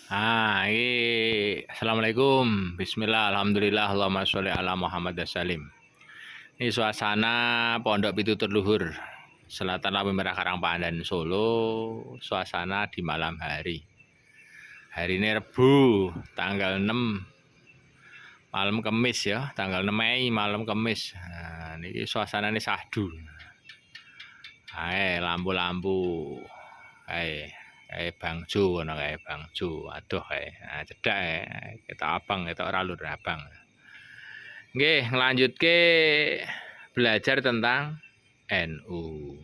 Ini assalamualaikum, Bismillah, alhamdulillah, Allahumma sholli ala Muhammad salim. Ini suasana Pondok Pitutur Luhur, Selatan Lampu Merah Karangpandan, Solo. Suasana di malam hari. Hari ini Rebu, tanggal 6 malam Kemis ya, tanggal 6 Mei malam Kemis. Nah, ini suasana ini sahdu. Lampu-lampu. Bangjo ngono kae bangjo. Aduh kae. Nah, cedak kita abang, kita ora lur abang. Nggih, nglanjutke belajar tentang NU.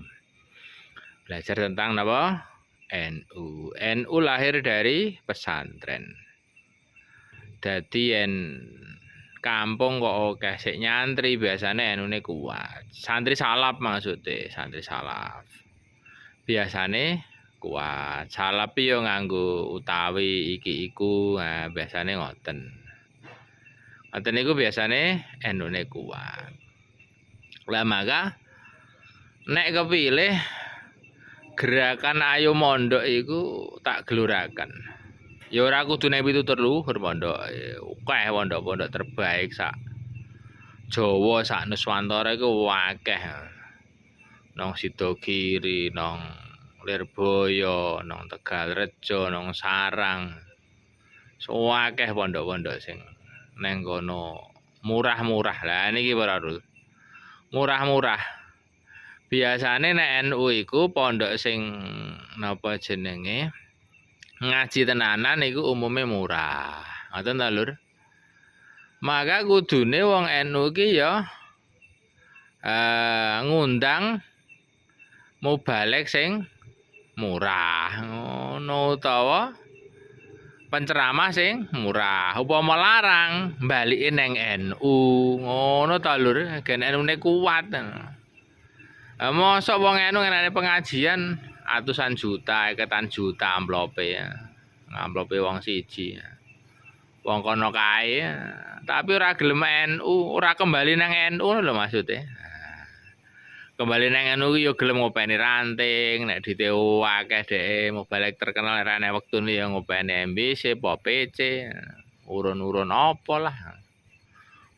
Belajar tentang napa? NU. NU lahir dari pesantren. Dadi kampung kok akeh sik nyantri biasane NU-ne kuat. Santri salaf maksudnya, santri salaf. Biasane kuat. Salaf yo nganggo utawi iki iku, nah biasane ngoten. Ngoten niku biasane NU-ne kuat. Lah maka nek kepilih gerakan Ayo Mondok iku tak geluraken. Ya ora kudu nek Pitutur Luhur pondok. Akeh pondok-pondok terbaik sak Jawa, sak Nuswantara iku akeh. Nang Sidogiri, nang Lirboyo, nang Tegalrejo, nang Sarang. Akeh pondok-pondok sing neng kono murah-murah. Lah niki para Rul. Murah-murah. Biasane nek NU iku pondok sing napa jenenge ngaji tenanan iku umume murah. Ngoten ta, Lur? Maka kudune wong NU iki ya ngundang mubalek sing murah. Ngono utawa penceramah sing murah. Upama larang balike neng NU. Ngono ta, Lur? Gen NU-ne kuat. Mosok wong NU ngenane pengajian atusan juta, eketan juta amplope ya. Amplope wong siji. Wong kono kae, tapi ora gelem NU, ora kembali nang NU lho maksudnya. Kembali nang NU yo gelem ngopeni ranting, nek duite akeh dhek mubalek terkenal era nek wektune yo ngopeni MBC, PC, urun-urun apa lah.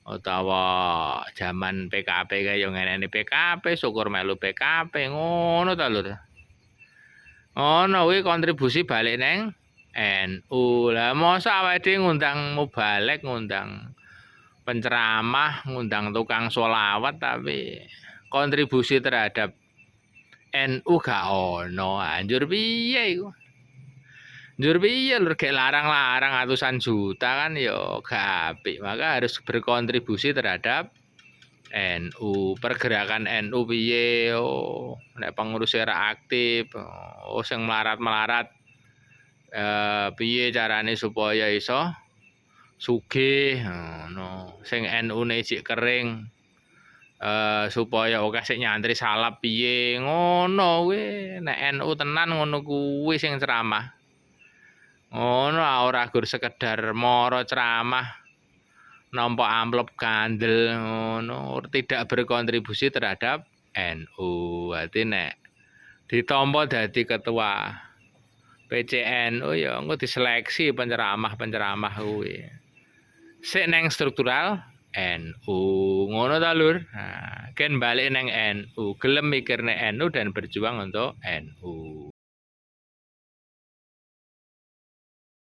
Utawa zaman PKP kaya ngeneni PKP, syukur melu PKP, ngono ta Lur. Ngono kuwi kontribusi balik neng NU. Lah mosok awake dhewe ngundang mubalek, ngundang penceramah, ngundang tukang sholawat tapi kontribusi terhadap NU gak ono. Anjur piye iku? Njur piye Lur, gek larang-larang atusan juta kan ya gak apik. Maka harus berkontribusi terhadap NU. Pergerakan NU piye? Oh, nek pengurus ora aktif, oh sing melarat-melarat piye carane supaya iso sugih ngono. Sing NU-ne sik kering supaya akeh sik nyantri salap piye ngono kuwi. Nek NU tenan ngono kuwi sing ceramah. Ngono ora gur sekedar moro ceramah nampa amplop kandel ngono, tidak berkontribusi terhadap NU. Berarti nek ditampa dadi ketua PCNU ya engko diseleksi penceramah-penceramah kuwi. Sik neng struktural NU. Ngono ta Lur? Nah, ken balik neng NU, gelem mikirne NU dan berjuang untuk NU.